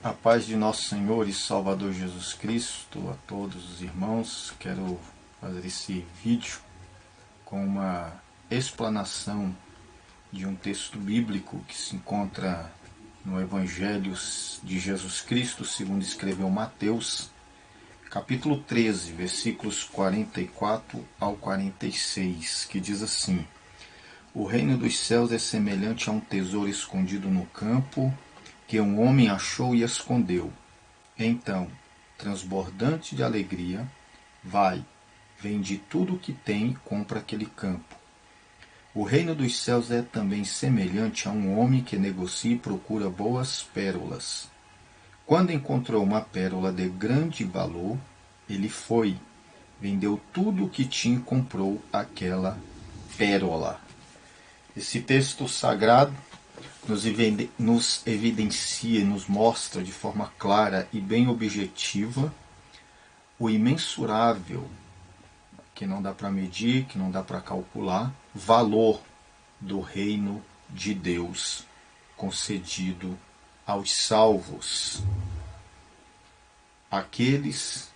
A paz de nosso Senhor e Salvador Jesus Cristo a todos os irmãos. Quero fazer esse vídeo com uma explanação de um texto bíblico que se encontra no Evangelho de Jesus Cristo, segundo escreveu Mateus, capítulo 13, versículos 44 ao 46, que diz assim: O reino dos céus é semelhante a um tesouro escondido no campo, que um homem achou e escondeu. Então, transbordante de alegria, vai, vende tudo o que tem e compra aquele campo. O reino dos céus é também semelhante a um homem que negocia e procura boas pérolas. Quando encontrou uma pérola de grande valor, ele foi, vendeu tudo o que tinha e comprou aquela pérola. Esse texto sagrado nos evidencia e nos mostra de forma clara e bem objetiva o imensurável, que não dá para medir, que não dá para calcular, valor do reino de Deus concedido aos salvos. Aqueles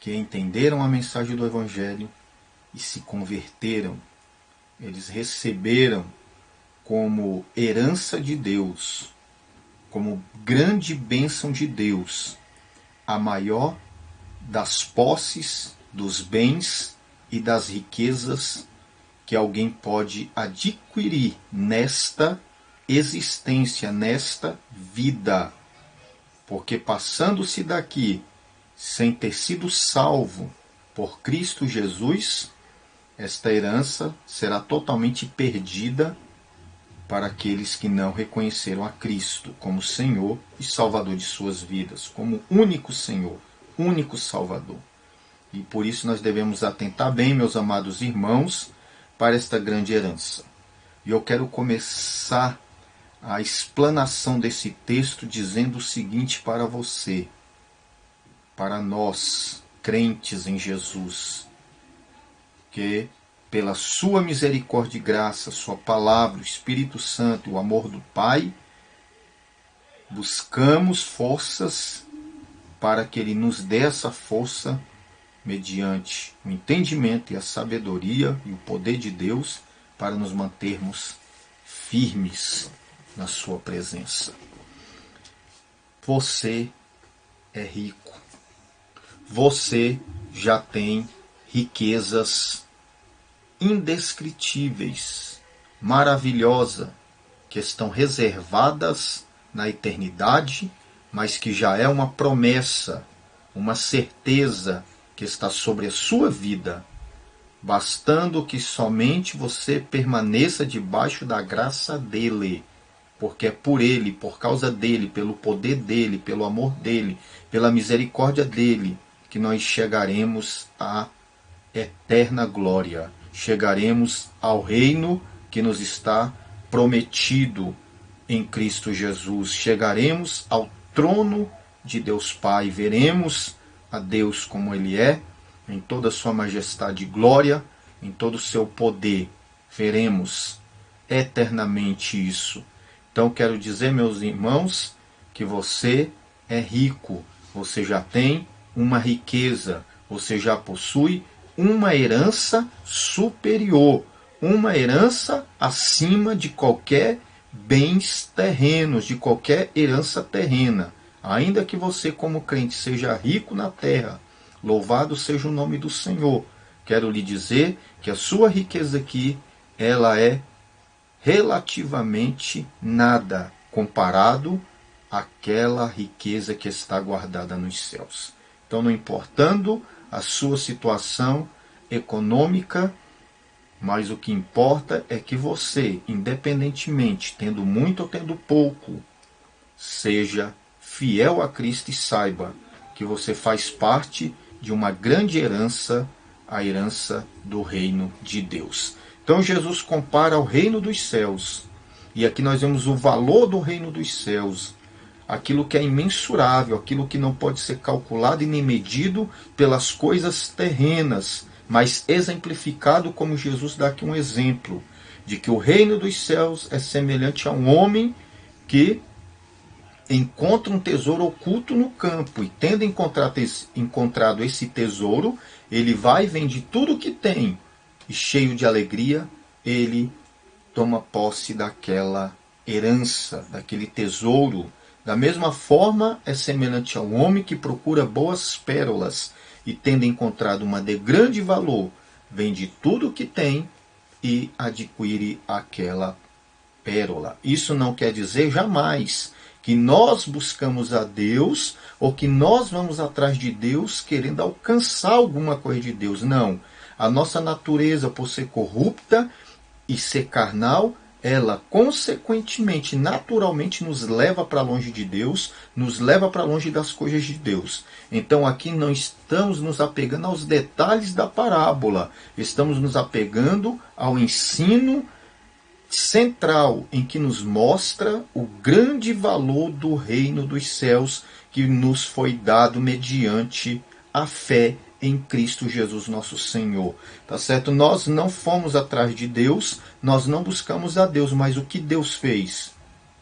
que entenderam a mensagem do Evangelho e se converteram, eles receberam como herança de Deus, como grande bênção de Deus, a maior das posses, dos bens e das riquezas que alguém pode adquirir nesta existência, nesta vida. Porque passando-se daqui sem ter sido salvo por Cristo Jesus, esta herança será totalmente perdida para aqueles que não reconheceram a Cristo como Senhor e Salvador de suas vidas, como único Senhor, único Salvador. E por isso nós devemos atentar bem, meus amados irmãos, para esta grande herança. E eu quero começar a explanação desse texto dizendo o seguinte para você, para nós, crentes em Jesus, que pela sua misericórdia e graça, sua palavra, o Espírito Santo, o amor do Pai, buscamos forças para que Ele nos dê essa força mediante o entendimento e a sabedoria e o poder de Deus para nos mantermos firmes na sua presença. Você é rico. Você já tem riquezas indescritíveis, maravilhosas, que estão reservadas na eternidade, mas que já é uma promessa, uma certeza que está sobre a sua vida, bastando que somente você permaneça debaixo da graça dele, porque é por ele, por causa dele, pelo poder dele, pelo amor dele, pela misericórdia dele, que nós chegaremos à eterna glória. Chegaremos ao reino que nos está prometido em Cristo Jesus. Chegaremos ao trono de Deus Pai. Veremos a Deus como Ele é, em toda a sua majestade e glória, em todo o seu poder. Veremos eternamente isso. Então quero dizer, meus irmãos, que você é rico. Você já tem uma riqueza. Você já possui uma herança superior, uma herança acima de qualquer bens terrenos, de qualquer herança terrena. Ainda que você, como crente, seja rico na terra, louvado seja o nome do Senhor. Quero lhe dizer que a sua riqueza aqui, ela é relativamente nada comparado àquela riqueza que está guardada nos céus. Então, não importando a sua situação econômica, mas o que importa é que você, independentemente, tendo muito ou tendo pouco, seja fiel a Cristo e saiba que você faz parte de uma grande herança, a herança do reino de Deus. Então Jesus compara ao reino dos céus, e aqui nós vemos o valor do reino dos céus, aquilo que é imensurável, aquilo que não pode ser calculado e nem medido pelas coisas terrenas, mas exemplificado como Jesus dá aqui um exemplo, de que o reino dos céus é semelhante a um homem que encontra um tesouro oculto no campo, e tendo encontrado esse tesouro, ele vai e vende tudo o que tem, e cheio de alegria, ele toma posse daquela herança, daquele tesouro. Da mesma forma, é semelhante ao homem que procura boas pérolas, e tendo encontrado uma de grande valor, vende tudo o que tem e adquire aquela pérola. Isso não quer dizer jamais que nós buscamos a Deus ou que nós vamos atrás de Deus querendo alcançar alguma coisa de Deus. Não. A nossa natureza, por ser corrupta e ser carnal, ela consequentemente, naturalmente, nos leva para longe de Deus, nos leva para longe das coisas de Deus. Então aqui não estamos nos apegando aos detalhes da parábola, estamos nos apegando ao ensino central, em que nos mostra o grande valor do reino dos céus que nos foi dado mediante a fé em Cristo Jesus nosso Senhor. Tá certo? Nós não fomos atrás de Deus, nós não buscamos a Deus, mas o que Deus fez?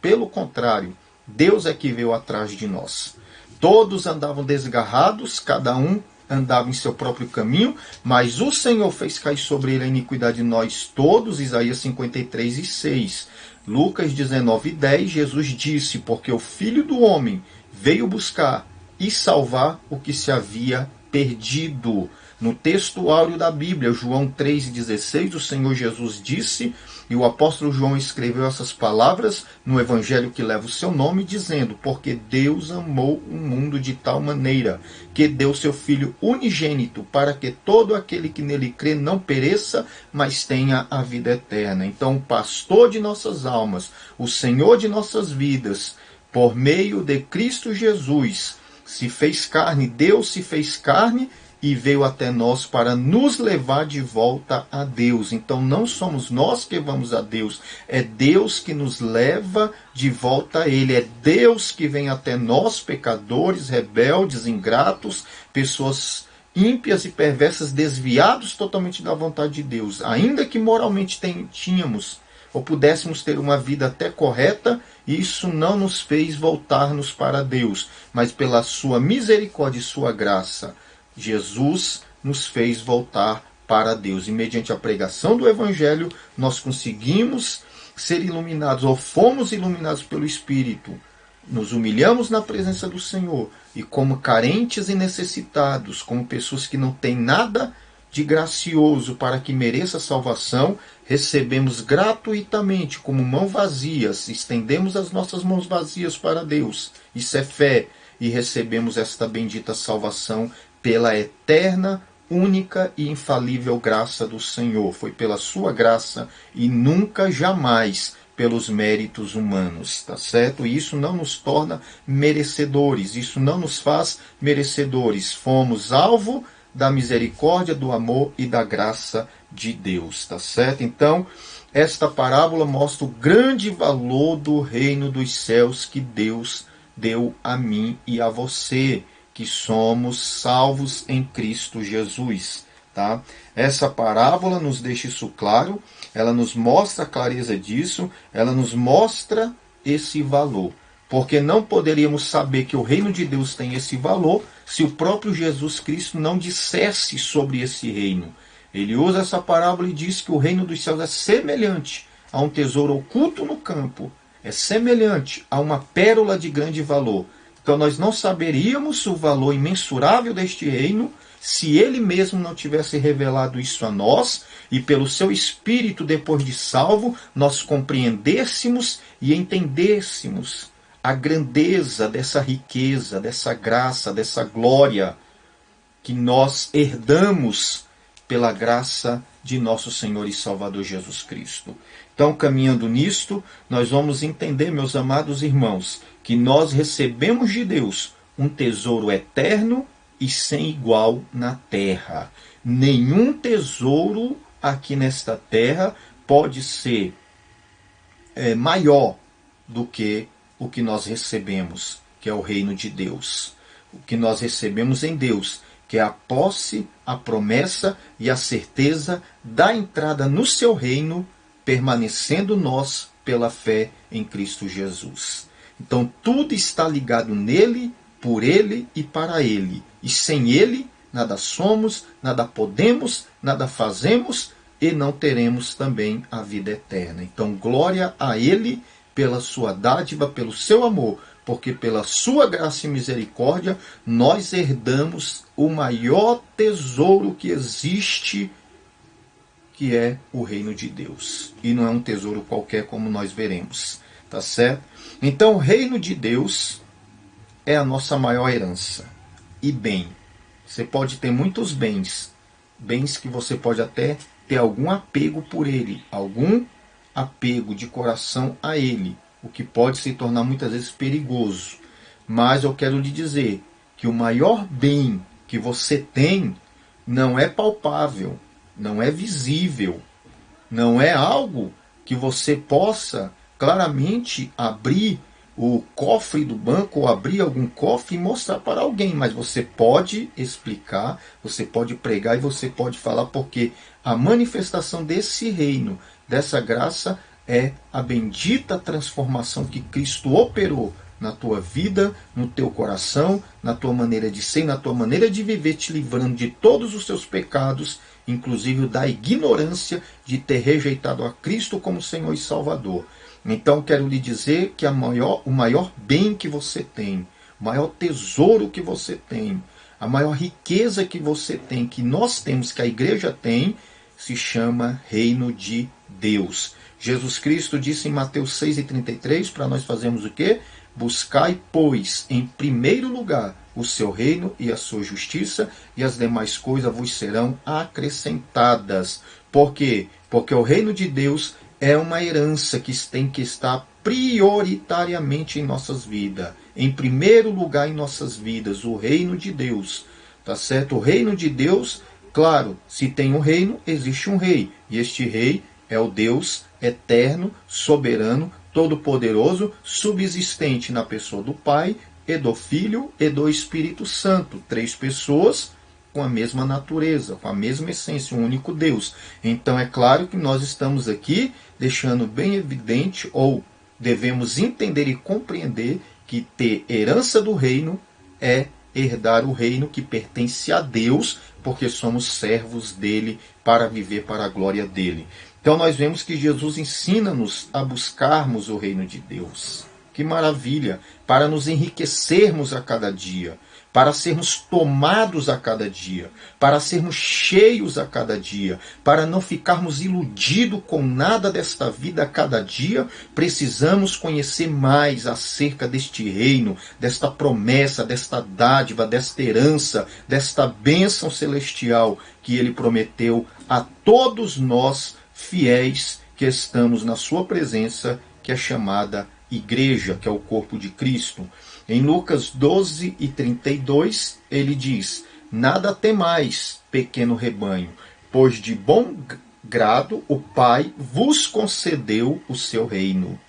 Pelo contrário, Deus é que veio atrás de nós. Todos andavam desgarrados, cada um andava em seu próprio caminho, mas o Senhor fez cair sobre ele a iniquidade de nós todos, Isaías 53:6. Lucas 19:10, Jesus disse, porque o Filho do Homem veio buscar e salvar o que se havia perdido. No texto áureo da Bíblia, João 3,16, o Senhor Jesus disse, e o apóstolo João escreveu essas palavras no evangelho que leva o seu nome, dizendo, porque Deus amou o mundo de tal maneira, que deu seu Filho unigênito, para que todo aquele que nele crê não pereça, mas tenha a vida eterna. Então, o pastor de nossas almas, o Senhor de nossas vidas, por meio de Cristo Jesus, se fez carne, Deus se fez carne, e veio até nós para nos levar de volta a Deus. Então não somos nós que vamos a Deus, é Deus que nos leva de volta a Ele. É Deus que vem até nós, pecadores, rebeldes, ingratos, pessoas ímpias e perversas, desviados totalmente da vontade de Deus. Ainda que moralmente tínhamos ou pudéssemos ter uma vida até correta, isso não nos fez voltar-nos para Deus, mas pela sua misericórdia e sua graça, Jesus nos fez voltar para Deus. E mediante a pregação do Evangelho, nós conseguimos ser iluminados, ou fomos iluminados pelo Espírito. Nos humilhamos na presença do Senhor. E como carentes e necessitados, como pessoas que não têm nada de gracioso para que mereça a salvação, recebemos gratuitamente, como mãos vazias, estendemos as nossas mãos vazias para Deus. Isso é fé. E recebemos esta bendita salvação pela eterna, única e infalível graça do Senhor. Foi pela sua graça e nunca, jamais, pelos méritos humanos, tá certo? E isso não nos torna merecedores, isso não nos faz merecedores. Fomos alvo da misericórdia, do amor e da graça de Deus, tá certo? Então, esta parábola mostra o grande valor do reino dos céus que Deus deu a mim e a você, que somos salvos em Cristo Jesus. Tá? Essa parábola nos deixa isso claro, ela nos mostra a clareza disso, ela nos mostra esse valor. Porque não poderíamos saber que o reino de Deus tem esse valor se o próprio Jesus Cristo não dissesse sobre esse reino. Ele usa essa parábola e diz que o reino dos céus é semelhante a um tesouro oculto no campo, é semelhante a uma pérola de grande valor. Então nós não saberíamos o valor imensurável deste reino se ele mesmo não tivesse revelado isso a nós e pelo seu Espírito, depois de salvo, nós compreendêssemos e entendêssemos a grandeza dessa riqueza, dessa graça, dessa glória que nós herdamos pela graça de nosso Senhor e Salvador Jesus Cristo. Então, caminhando nisto, nós vamos entender, meus amados irmãos, que nós recebemos de Deus um tesouro eterno e sem igual na terra. Nenhum tesouro aqui nesta terra pode ser maior do que o que nós recebemos, que é o reino de Deus. O que nós recebemos em Deus, que é a posse, a promessa e a certeza da entrada no seu reino, permanecendo nós pela fé em Cristo Jesus. Então tudo está ligado nele, por ele e para ele. E sem ele, nada somos, nada podemos, nada fazemos e não teremos também a vida eterna. Então glória a ele pela sua dádiva, pelo seu amor, porque pela sua graça e misericórdia nós herdamos o maior tesouro que existe, que é o reino de Deus. E não é um tesouro qualquer, como nós veremos, tá certo? Então o reino de Deus é a nossa maior herança. E bem, você pode ter muitos bens, bens que você pode até ter algum apego por ele, algum apego de coração a ele, o que pode se tornar muitas vezes perigoso. Mas eu quero lhe dizer que o maior bem que você tem não é palpável, não é visível, não é algo que você possa claramente abrir o cofre do banco ou abrir algum cofre e mostrar para alguém, mas você pode explicar, você pode pregar e você pode falar, porque a manifestação desse reino, dessa graça, é a bendita transformação que Cristo operou na tua vida, no teu coração, na tua maneira de ser, na tua maneira de viver, te livrando de todos os seus pecados, inclusive da ignorância de ter rejeitado a Cristo como Senhor e Salvador. Então quero lhe dizer que o maior bem que você tem, o maior tesouro que você tem, a maior riqueza que você tem, que nós temos, que a igreja tem, se chama Reino de Deus. Jesus Cristo disse em Mateus 6,33, para nós fazermos o quê? Buscai, pois, em primeiro lugar o seu reino e a sua justiça, e as demais coisas vos serão acrescentadas. Por quê? Porque o reino de Deus é uma herança que tem que estar prioritariamente em nossas vidas. Em primeiro lugar em nossas vidas, o reino de Deus. Tá certo? O reino de Deus, claro, se tem um reino, existe um rei. E este rei é o Deus eterno, soberano, todo-poderoso, subsistente na pessoa do Pai, e do Filho e do Espírito Santo. 3 pessoas com a mesma natureza, com a mesma essência, um único Deus. Então é claro que nós estamos aqui deixando bem evidente, ou devemos entender e compreender, que ter herança do reino é herdar o reino que pertence a Deus, porque somos servos dele para viver para a glória dele. Então nós vemos que Jesus ensina-nos a buscarmos o reino de Deus. Que maravilha! Para nos enriquecermos a cada dia, para sermos tomados a cada dia, para sermos cheios a cada dia, para não ficarmos iludidos com nada desta vida a cada dia, precisamos conhecer mais acerca deste reino, desta promessa, desta dádiva, desta herança, desta bênção celestial que ele prometeu a todos nós fiéis que estamos na sua presença, que é chamada igreja, que é o corpo de Cristo. Em Lucas 12:32, ele diz: nada temais, pequeno rebanho, pois de bom grado o Pai vos concedeu o seu reino.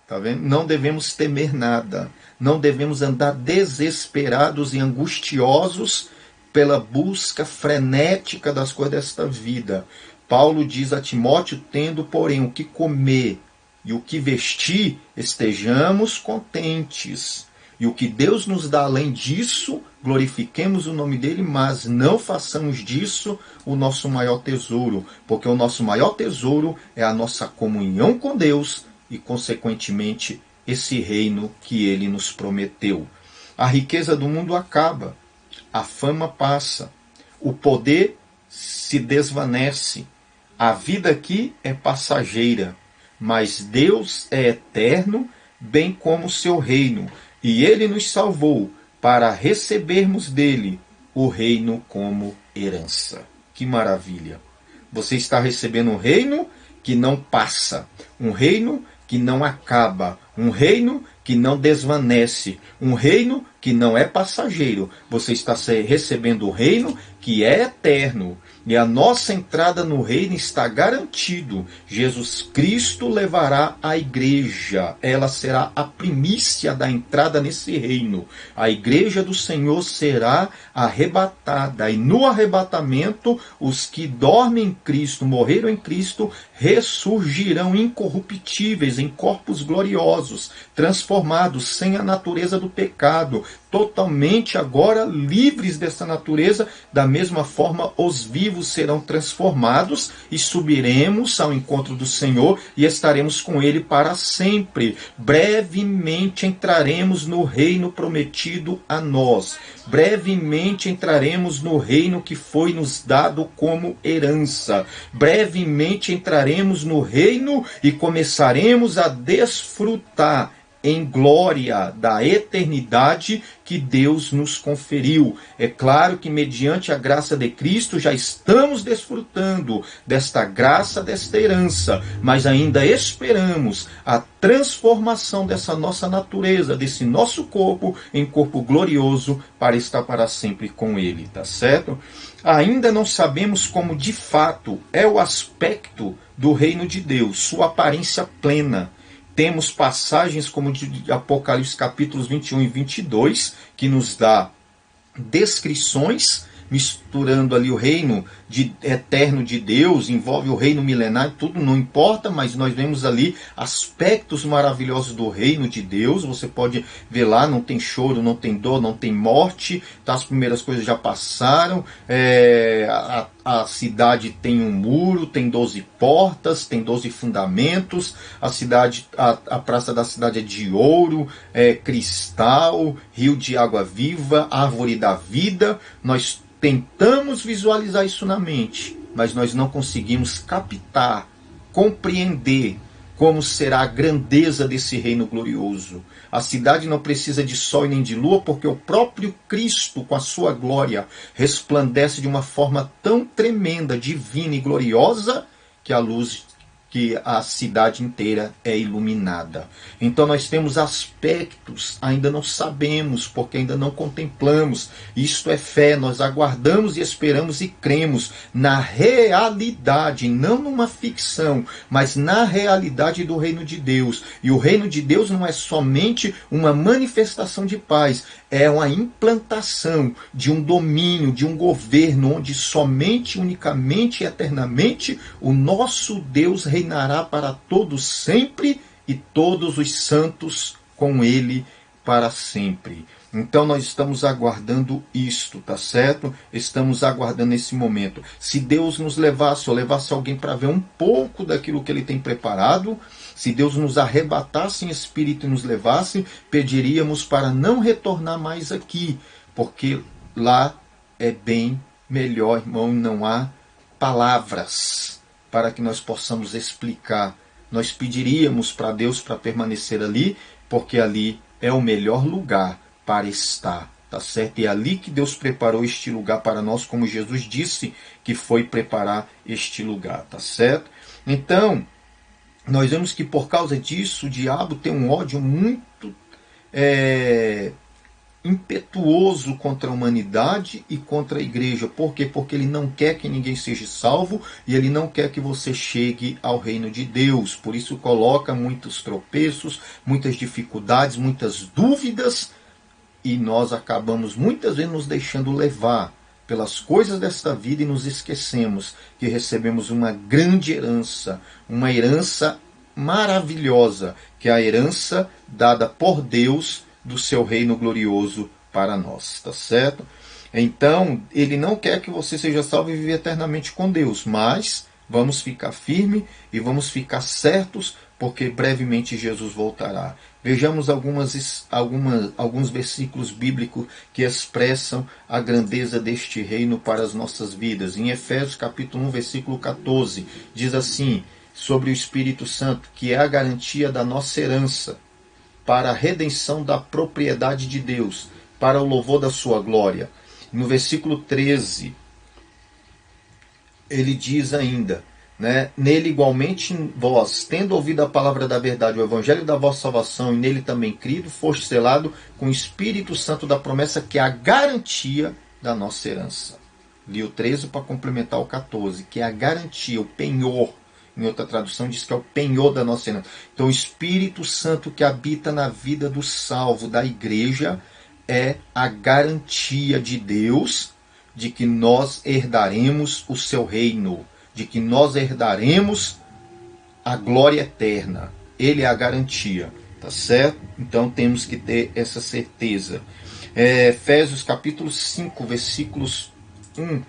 Tá vendo? Não devemos temer nada, não devemos andar desesperados e angustiosos pela busca frenética das coisas desta vida. Paulo diz a Timóteo: tendo, porém, o que comer e o que vestir, estejamos contentes. E o que Deus nos dá além disso, glorifiquemos o nome dele, mas não façamos disso o nosso maior tesouro, porque o nosso maior tesouro é a nossa comunhão com Deus e, consequentemente, esse reino que ele nos prometeu. A riqueza do mundo acaba, a fama passa, o poder se desvanece, a vida aqui é passageira, mas Deus é eterno, bem como o seu reino, e ele nos salvou para recebermos dele o reino como herança. Que maravilha! Você está recebendo um reino que não passa, um reino que não acaba, um reino que não desvanece, um reino que não é passageiro. Você está recebendo o reino que é eterno. E a nossa entrada no reino está garantido. Jesus Cristo levará a igreja. Ela será a primícia da entrada nesse reino. A igreja do Senhor será arrebatada. E no arrebatamento, os que dormem em Cristo, morreram em Cristo, ressurgirão incorruptíveis em corpos gloriosos, transformados, sem a natureza do pecado, totalmente agora livres dessa natureza. Da mesma forma, os vivos serão transformados e subiremos ao encontro do Senhor e estaremos com Ele para sempre. Brevemente entraremos no reino prometido a nós. Brevemente entraremos no reino que foi nos dado como herança. Brevemente entraremos no reino e começaremos a desfrutar em glória da eternidade que Deus nos conferiu. É claro que mediante a graça de Cristo já estamos desfrutando desta graça, desta herança, mas ainda esperamos a transformação dessa nossa natureza, desse nosso corpo em corpo glorioso para estar para sempre com Ele, tá certo? Ainda não sabemos como de fato é o aspecto do reino de Deus, sua aparência plena. Temos passagens como de Apocalipse capítulos 21 e 22, que nos dá descrições, misturando ali o reino eterno de Deus, envolve o reino milenário, tudo não importa, mas nós vemos ali aspectos maravilhosos do reino de Deus. Você pode ver lá, não tem choro, não tem dor, não tem morte, tá? As primeiras coisas já passaram, a cidade tem um muro, tem 12 portas, tem 12 fundamentos, a praça da cidade é de ouro, cristal, rio de água viva, árvore da vida. Nós tentamos visualizar isso na mente, mas nós não conseguimos captar, compreender como será a grandeza desse reino glorioso. A cidade não precisa de sol e nem de lua, porque o próprio Cristo, com a sua glória, resplandece de uma forma tão tremenda, divina e gloriosa, que a cidade inteira é iluminada. Então nós temos aspectos, ainda não sabemos, porque ainda não contemplamos. Isto é fé, nós aguardamos e esperamos e cremos na realidade, não numa ficção, mas na realidade do reino de Deus. E o reino de Deus não é somente uma manifestação de paz, é uma implantação de um domínio, de um governo, onde somente, unicamente e eternamente o nosso Deus reinará para todos sempre e todos os santos com Ele para sempre. Então nós estamos aguardando isto, tá certo? Estamos aguardando esse momento. Se Deus nos levasse, ou levasse alguém para ver um pouco daquilo que Ele tem preparado, se Deus nos arrebatasse em espírito e nos levasse, pediríamos para não retornar mais aqui, porque lá é bem melhor, irmão, não há palavras para que nós possamos explicar. Nós pediríamos para Deus para permanecer ali, porque ali é o melhor lugar para estar, tá certo? E é ali que Deus preparou este lugar para nós, como Jesus disse que foi preparar este lugar, tá certo? Então, nós vemos que por causa disso o diabo tem um ódio muito impetuoso contra a humanidade e contra a igreja. Por quê? Porque ele não quer que ninguém seja salvo e ele não quer que você chegue ao reino de Deus. Por isso coloca muitos tropeços, muitas dificuldades, muitas dúvidas, e nós acabamos muitas vezes nos deixando levar pelas coisas desta vida e nos esquecemos que recebemos uma grande herança, uma herança maravilhosa, que é a herança dada por Deus do seu reino glorioso para nós, tá certo? Então, ele não quer que você seja salvo e viva eternamente com Deus, mas vamos ficar firmes e vamos ficar certos, porque brevemente Jesus voltará. Vejamos alguns versículos bíblicos que expressam a grandeza deste reino para as nossas vidas. Em Efésios capítulo 1, versículo 14, diz assim, sobre o Espírito Santo, que é a garantia da nossa herança, para a redenção da propriedade de Deus, para o louvor da sua glória. No versículo 13, ele diz ainda, né? Nele igualmente vós, tendo ouvido a palavra da verdade, o evangelho da vossa salvação, e nele também crido, foste selado com o Espírito Santo da promessa, que é a garantia da nossa herança. Li o 13 para complementar o 14, que é a garantia, o penhor. Em outra tradução diz que é o penhor da nossa herança. Então o Espírito Santo que habita na vida do salvo, da igreja, é a garantia de Deus de que nós herdaremos o seu reino, de que nós herdaremos a glória eterna. Ele é a garantia, tá certo? Então temos que ter essa certeza. Efésios capítulo 5, versículos 1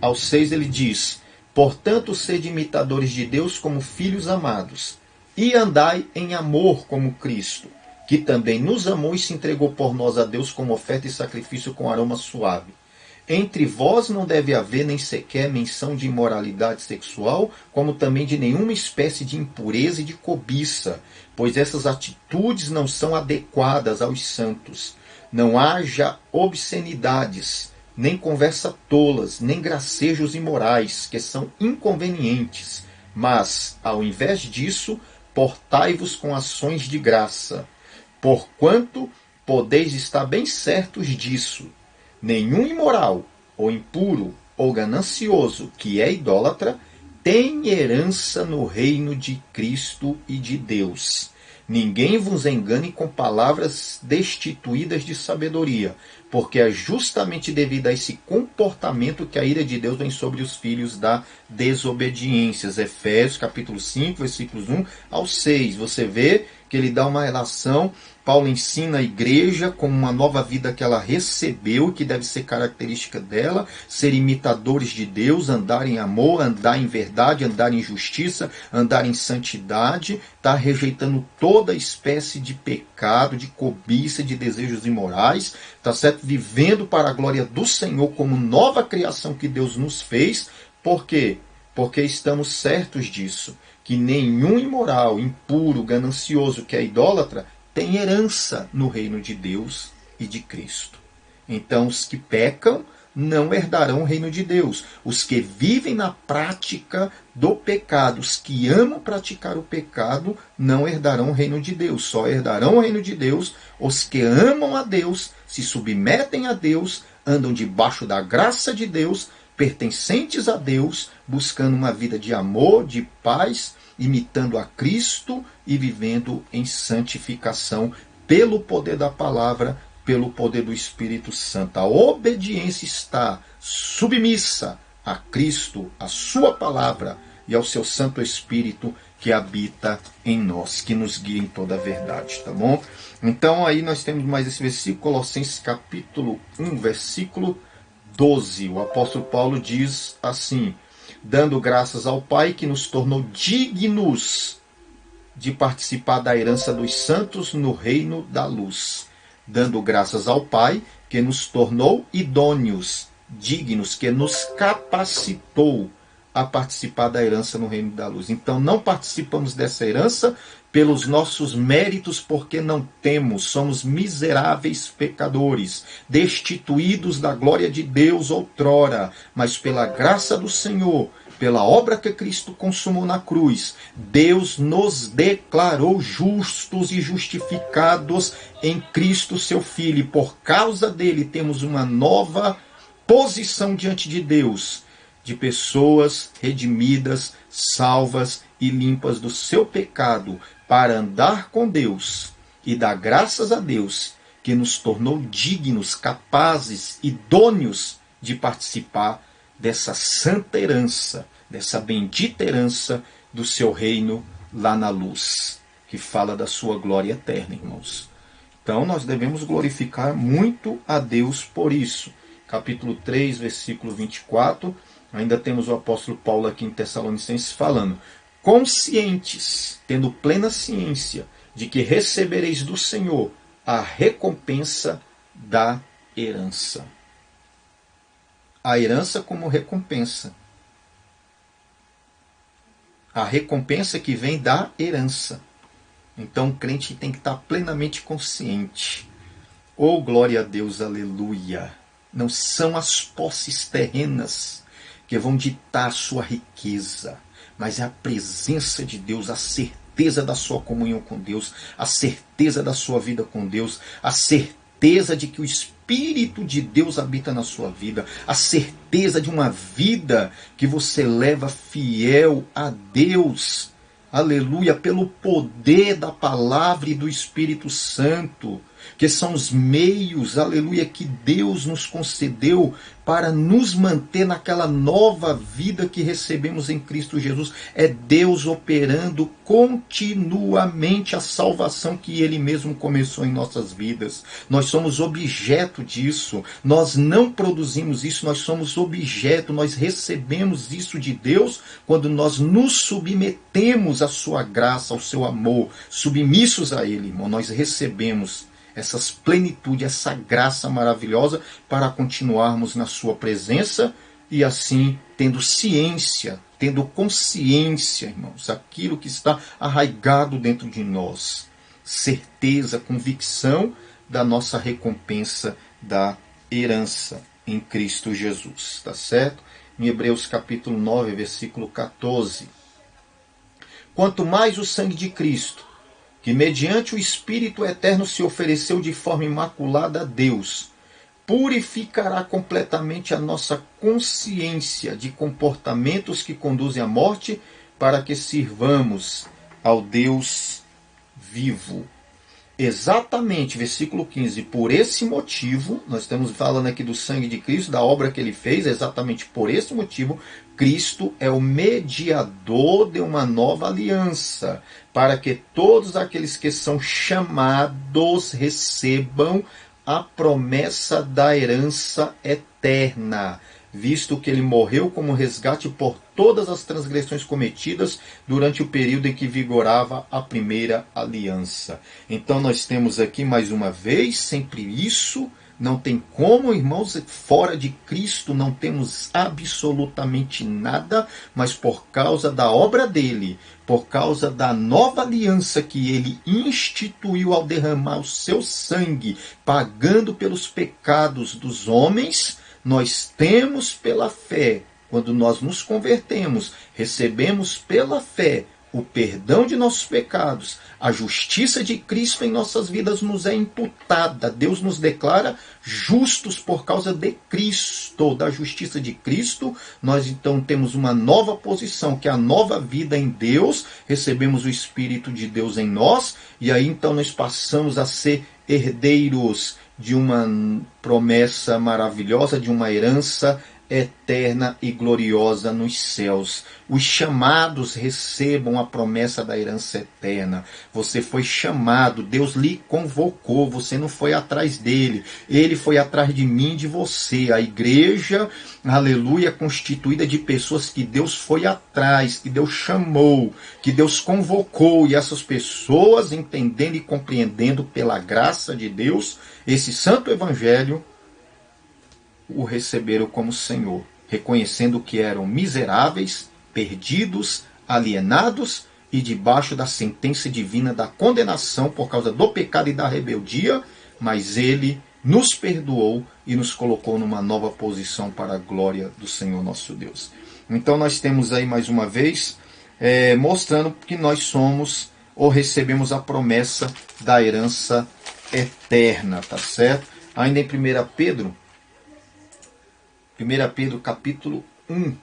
ao 6, ele diz: portanto, sede imitadores de Deus como filhos amados, e andai em amor como Cristo, que também nos amou e se entregou por nós a Deus como oferta e sacrifício com aroma suave. Entre vós não deve haver nem sequer menção de imoralidade sexual, como também de nenhuma espécie de impureza e de cobiça, pois essas atitudes não são adequadas aos santos. Não haja obscenidades, nem conversa tolas, nem gracejos imorais, que são inconvenientes, mas, ao invés disso, portai-vos com ações de graça, porquanto podeis estar bem certos disso. Nenhum imoral, ou impuro, ou ganancioso, que é idólatra, tem herança no reino de Cristo e de Deus. Ninguém vos engane com palavras destituídas de sabedoria, porque é justamente devido a esse comportamento que a ira de Deus vem sobre os filhos da desobediência. Efésios capítulo 5, versículos 1 ao 6. Você vê que ele dá uma relação. Paulo ensina a igreja como uma nova vida que ela recebeu e que deve ser característica dela, ser imitadores de Deus, andar em amor, andar em verdade, andar em justiça, andar em santidade, tá rejeitando toda espécie de pecado, de cobiça, de desejos imorais, tá certo? Vivendo para a glória do Senhor como nova criação que Deus nos fez. Por quê? Porque estamos certos disso, que nenhum imoral, impuro, ganancioso, que é idólatra, tem herança no reino de Deus e de Cristo. Então, os que pecam não herdarão o reino de Deus. Os que vivem na prática do pecado, os que amam praticar o pecado, não herdarão o reino de Deus. Só herdarão o reino de Deus os que amam a Deus, se submetem a Deus, andam debaixo da graça de Deus, pertencentes a Deus, buscando uma vida de amor, de paz, imitando a Cristo e vivendo em santificação pelo poder da palavra, pelo poder do Espírito Santo. A obediência está submissa a Cristo, a sua palavra e ao seu Santo Espírito que habita em nós, que nos guia em toda a verdade, tá bom? Então aí nós temos mais esse versículo, Colossenses capítulo 1, versículo 12. O apóstolo Paulo diz assim: dando graças ao Pai que nos tornou dignos de participar da herança dos santos no reino da luz. Dando graças ao Pai que nos tornou idôneos, dignos, que nos capacitou a participar da herança no reino da luz. Então não participamos dessa herança pelos nossos méritos, porque não temos, somos miseráveis pecadores, destituídos da glória de Deus outrora, mas pela graça do Senhor, pela obra que Cristo consumou na cruz, Deus nos declarou justos e justificados em Cristo, seu Filho, e por causa dele temos uma nova posição diante de Deus, de pessoas redimidas, salvas e limpas do seu pecado, para andar com Deus e dar graças a Deus que nos tornou dignos, capazes, idôneos de participar dessa santa herança, dessa bendita herança do seu reino lá na luz, que fala da sua glória eterna, irmãos. Então nós devemos glorificar muito a Deus por isso. Capítulo 3, versículo 24, ainda temos o apóstolo Paulo aqui em Tessalonicenses falando: conscientes, tendo plena ciência de que recebereis do Senhor a recompensa da herança. A herança como recompensa. A recompensa que vem da herança. Então o crente tem que estar plenamente consciente. Oh, glória a Deus, aleluia! Não são as posses terrenas que vão ditar a sua riqueza, mas é a presença de Deus, a certeza da sua comunhão com Deus, a certeza da sua vida com Deus, a certeza de que o Espírito de Deus habita na sua vida, a certeza de uma vida que você leva fiel a Deus, aleluia, pelo poder da palavra e do Espírito Santo, que são os meios, aleluia, que Deus nos concedeu para nos manter naquela nova vida que recebemos em Cristo Jesus. É Deus operando continuamente a salvação que Ele mesmo começou em nossas vidas. Nós somos objeto disso, nós não produzimos isso, nós somos objeto, nós recebemos isso de Deus quando nós nos submetemos à sua graça, ao seu amor, submissos a Ele, irmão. Nós recebemos essas plenitude, essa graça maravilhosa para continuarmos na sua presença e assim tendo ciência, tendo consciência, irmãos, aquilo que está arraigado dentro de nós, certeza, convicção da nossa recompensa da herança em Cristo Jesus, tá certo? Em Hebreus capítulo 9, versículo 14. Quanto mais o sangue de Cristo, que mediante o Espírito Eterno se ofereceu de forma imaculada a Deus, purificará completamente a nossa consciência de comportamentos que conduzem à morte, para que sirvamos ao Deus vivo. Exatamente, versículo 15, por esse motivo, nós estamos falando aqui do sangue de Cristo, da obra que Ele fez, exatamente por esse motivo, Cristo é o mediador de uma nova aliança, para que todos aqueles que são chamados recebam a promessa da herança eterna, visto que Ele morreu como resgate por todas as transgressões cometidas durante o período em que vigorava a primeira aliança. Então nós temos aqui mais uma vez, sempre isso. Não tem como, irmãos, fora de Cristo não temos absolutamente nada, mas por causa da obra dele, por causa da nova aliança que ele instituiu ao derramar o seu sangue, pagando pelos pecados dos homens, nós temos pela fé, quando nós nos convertemos, recebemos pela fé o perdão de nossos pecados, a justiça de Cristo em nossas vidas nos é imputada. Deus nos declara justos por causa de Cristo, da justiça de Cristo. Nós então temos uma nova posição, que é a nova vida em Deus. Recebemos o Espírito de Deus em nós e aí então nós passamos a ser herdeiros de uma promessa maravilhosa, de uma herança eterna e gloriosa nos céus. Os chamados recebam a promessa da herança eterna. Você foi chamado, Deus lhe convocou, você não foi atrás dele, ele foi atrás de mim e de você. A igreja, aleluia, é constituída de pessoas que Deus foi atrás, que Deus chamou, que Deus convocou, e essas pessoas, entendendo e compreendendo pela graça de Deus esse santo evangelho, o receberam como Senhor, reconhecendo que eram miseráveis, perdidos, alienados e debaixo da sentença divina da condenação por causa do pecado e da rebeldia, mas Ele nos perdoou e nos colocou numa nova posição para a glória do Senhor nosso Deus. Então nós temos aí mais uma vez, mostrando que nós somos ou recebemos a promessa da herança eterna, tá certo? Ainda em 1 Pedro capítulo 1,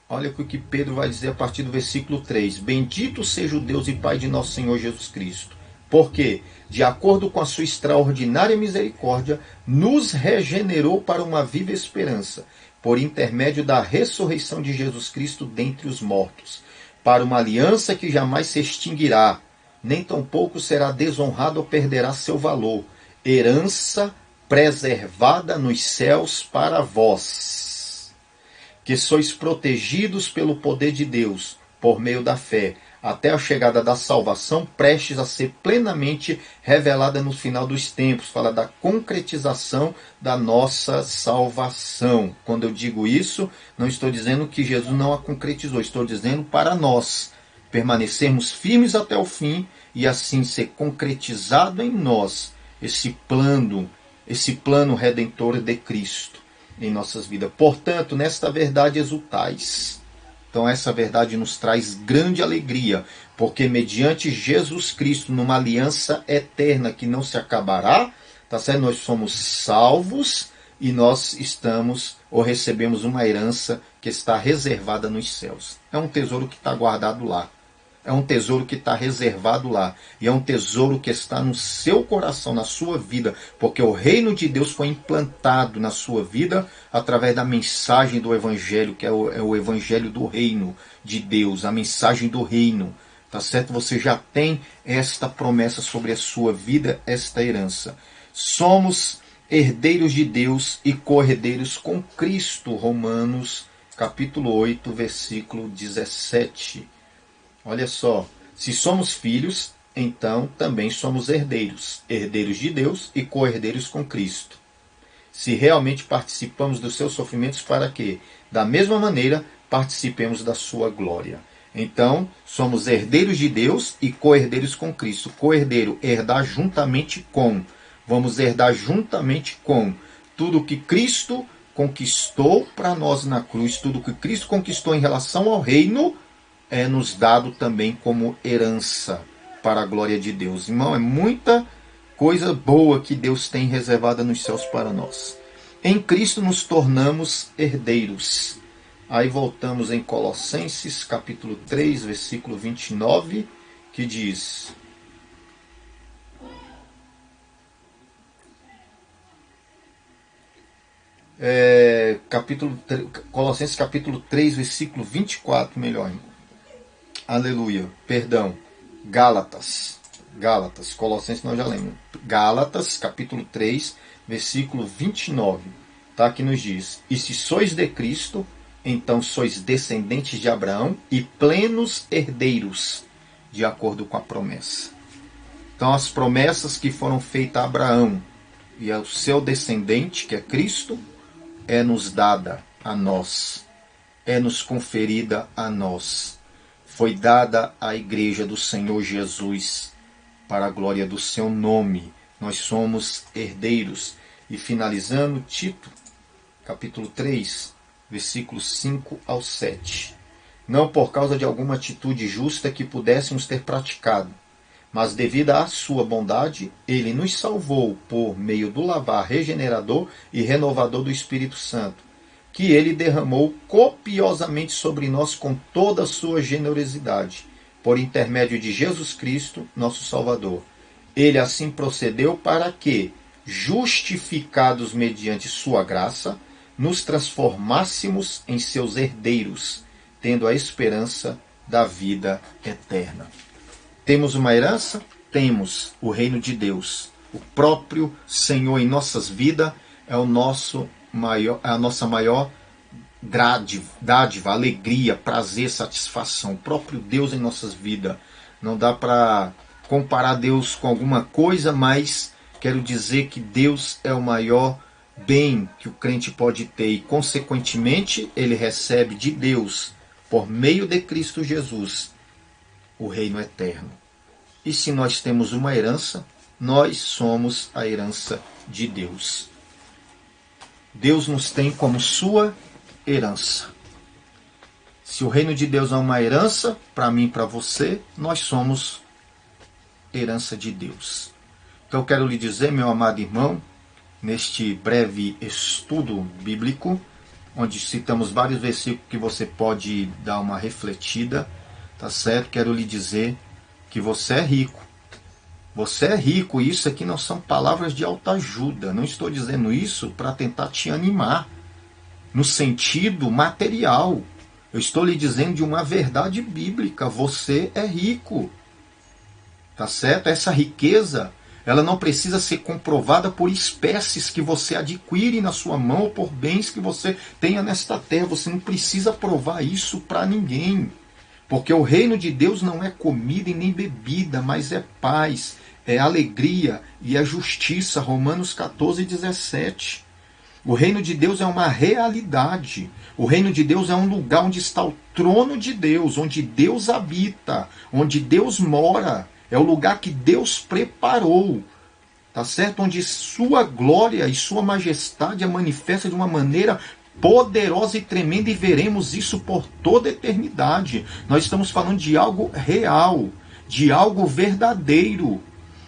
olha o que Pedro vai dizer a partir do versículo 3. Bendito seja o Deus e Pai de nosso Senhor Jesus Cristo, porque, de acordo com a sua extraordinária misericórdia, nos regenerou para uma viva esperança, por intermédio da ressurreição de Jesus Cristo dentre os mortos, para uma aliança que jamais se extinguirá, nem tampouco será desonrada ou perderá seu valor, herança preservada nos céus para vós, que sois protegidos pelo poder de Deus, por meio da fé, até a chegada da salvação, prestes a ser plenamente revelada no final dos tempos. Fala da concretização da nossa salvação. Quando eu digo isso, não estou dizendo que Jesus não a concretizou, estou dizendo para nós permanecermos firmes até o fim e assim ser concretizado em nós esse plano redentor de Cristo em nossas vidas. Portanto, nesta verdade exultais, Então essa verdade nos traz grande alegria, porque mediante Jesus Cristo, numa aliança eterna que não se acabará, tá certo? Nós somos salvos e nós estamos ou recebemos uma herança que está reservada nos céus. É um tesouro que está guardado lá. É um tesouro que está reservado lá. E é um tesouro que está no seu coração, na sua vida. Porque o reino de Deus foi implantado na sua vida através da mensagem do Evangelho, que é o Evangelho do reino de Deus, a mensagem do reino. Tá certo? Você já tem esta promessa sobre a sua vida, esta herança. Somos herdeiros de Deus e co-herdeiros com Cristo. Romanos capítulo 8, versículo 17. Olha só, se somos filhos, então também somos herdeiros, herdeiros de Deus e co-herdeiros com Cristo. Se realmente participamos dos seus sofrimentos, para que, da mesma maneira, participemos da sua glória. Então, somos herdeiros de Deus e co-herdeiros com Cristo. Co-herdeiro, herdar juntamente com. Vamos herdar juntamente com tudo que Cristo conquistou para nós na cruz, tudo que Cristo conquistou em relação ao reino, é nos dado também como herança para a glória de Deus. Irmão, é muita coisa boa que Deus tem reservada nos céus para nós. Em Cristo nos tornamos herdeiros. Aí voltamos em Colossenses capítulo 3, versículo 29, que diz: Colossenses capítulo 3, versículo 24, melhor, irmão. Aleluia, perdão. Gálatas, Colossenses nós já lemos. Gálatas, capítulo 3, versículo 29. Tá? Que nos diz: e se sois de Cristo, então sois descendentes de Abraão e plenos herdeiros, de acordo com a promessa. Então as promessas que foram feitas a Abraão e ao seu descendente, que é Cristo, é nos dada a nós, é nos conferida a nós. Foi dada à igreja do Senhor Jesus para a glória do seu nome. Nós somos herdeiros. E finalizando, Tito, capítulo 3, versículos 5 ao 7. Não por causa de alguma atitude justa que pudéssemos ter praticado, mas devido à sua bondade, ele nos salvou por meio do lavar regenerador e renovador do Espírito Santo, que ele derramou copiosamente sobre nós com toda a sua generosidade, por intermédio de Jesus Cristo, nosso Salvador. Ele assim procedeu para que, justificados mediante sua graça, nos transformássemos em seus herdeiros, tendo a esperança da vida eterna. Temos uma herança? Temos o reino de Deus. O próprio Senhor em nossas vidas é a nossa maior dádiva, alegria, prazer, satisfação. O próprio Deus em nossas vidas. Não dá para comparar Deus com alguma coisa, mas quero dizer que Deus é o maior bem que o crente pode ter e, consequentemente, ele recebe de Deus, por meio de Cristo Jesus, o reino eterno. E se nós temos uma herança, nós somos a herança de Deus. Deus nos tem como sua herança. Se o reino de Deus é uma herança, para mim e para você, nós somos herança de Deus. Então eu quero lhe dizer, meu amado irmão, neste breve estudo bíblico, onde citamos vários versículos que você pode dar uma refletida, tá certo? Quero lhe dizer que você é rico. Você é rico, e isso aqui não são palavras de autoajuda. Não estou dizendo isso para tentar te animar no sentido material. Eu estou lhe dizendo de uma verdade bíblica. Você é rico. Tá certo? Essa riqueza, ela não precisa ser comprovada por espécies que você adquire na sua mão ou por bens que você tenha nesta terra. Você não precisa provar isso para ninguém. Porque o reino de Deus não é comida e nem bebida, mas é paz, é alegria e é justiça. Romanos 14, 17. O reino de Deus é uma realidade. O reino de Deus é um lugar onde está o trono de Deus, onde Deus habita, onde Deus mora. É o lugar que Deus preparou, tá certo? Onde sua glória e sua majestade é manifesta de uma maneira poderosa e tremenda, e veremos isso por toda a eternidade. Nós estamos falando de algo real, de algo verdadeiro.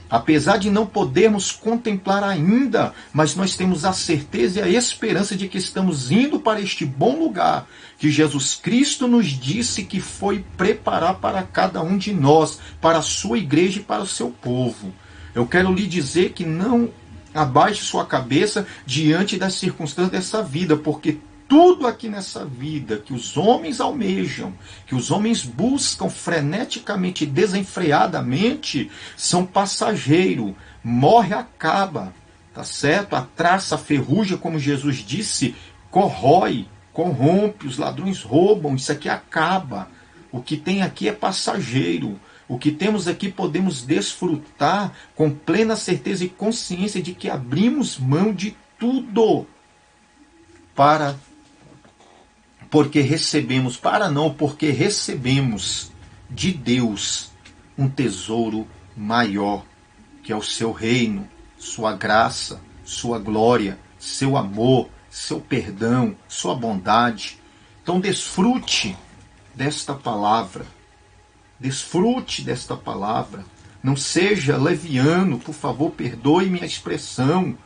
Apesar de não podermos contemplar ainda, mas nós temos a certeza e a esperança de que estamos indo para este bom lugar, que Jesus Cristo nos disse que foi preparar para cada um de nós, para a sua igreja e para o seu povo. Eu quero lhe dizer que não abaixe sua cabeça diante das circunstâncias dessa vida, porque tudo aqui nessa vida que os homens almejam, que os homens buscam freneticamente, desenfreadamente, são passageiro. Morre, acaba, tá certo? A traça, a ferrugem, como Jesus disse, corrói, corrompe, os ladrões roubam, isso aqui acaba. O que tem aqui é passageiro. O que temos aqui podemos desfrutar com plena certeza e consciência de que abrimos mão de tudo porque recebemos de Deus um tesouro maior, que é o seu reino, sua graça, sua glória, seu amor, seu perdão, sua bondade. Então desfrute desta palavra. Desfrute desta palavra. Não seja leviano, por favor, perdoe minha expressão.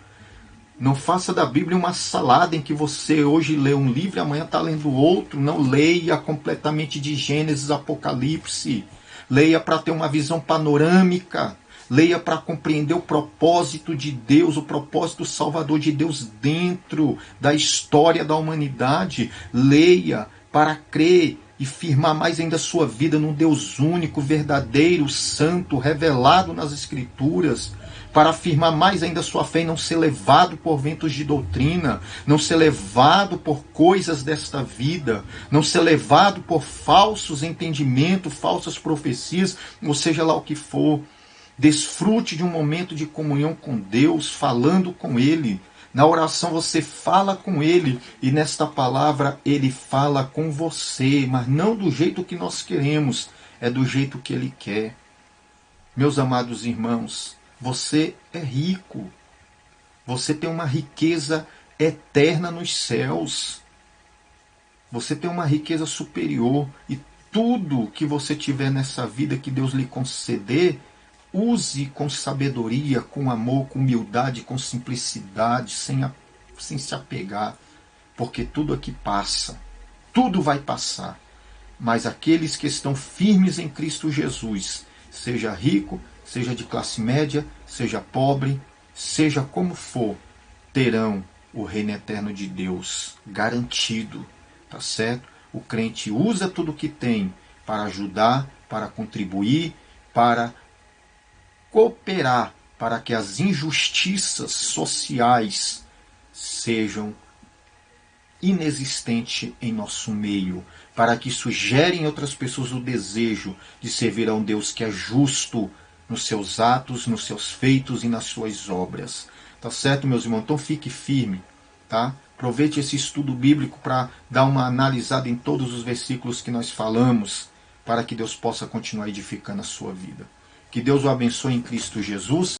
Não faça da Bíblia uma salada em que você hoje lê um livro e amanhã está lendo outro. Não leia completamente de Gênesis, Apocalipse. Leia para ter uma visão panorâmica. Leia para compreender o propósito de Deus, o propósito salvador de Deus dentro da história da humanidade. Leia para crer e firmar mais ainda a sua vida num Deus único, verdadeiro, santo, revelado nas Escrituras, para afirmar mais ainda a sua fé e não ser levado por ventos de doutrina, não ser levado por coisas desta vida, não ser levado por falsos entendimentos, falsas profecias, ou seja lá o que for. Desfrute de um momento de comunhão com Deus, falando com Ele. Na oração você fala com Ele e nesta palavra Ele fala com você, mas não do jeito que nós queremos, é do jeito que Ele quer. Meus amados irmãos, você é rico, você tem uma riqueza eterna nos céus, você tem uma riqueza superior e tudo que você tiver nessa vida que Deus lhe conceder, use com sabedoria, com amor, com humildade, com simplicidade, sem se apegar, porque tudo aqui passa, tudo vai passar. Mas aqueles que estão firmes em Cristo Jesus, seja rico, seja de classe média, seja pobre, seja como for, terão o reino eterno de Deus garantido, tá certo? O crente usa tudo que tem para ajudar, para contribuir, para cooperar para que as injustiças sociais sejam inexistentes em nosso meio, para que isso gere em outras pessoas o desejo de servir a um Deus que é justo nos seus atos, nos seus feitos e nas suas obras. Tá certo, meus irmãos? Então fique firme, tá? Aproveite esse estudo bíblico para dar uma analisada em todos os versículos que nós falamos, para que Deus possa continuar edificando a sua vida. Que Deus o abençoe em Cristo Jesus.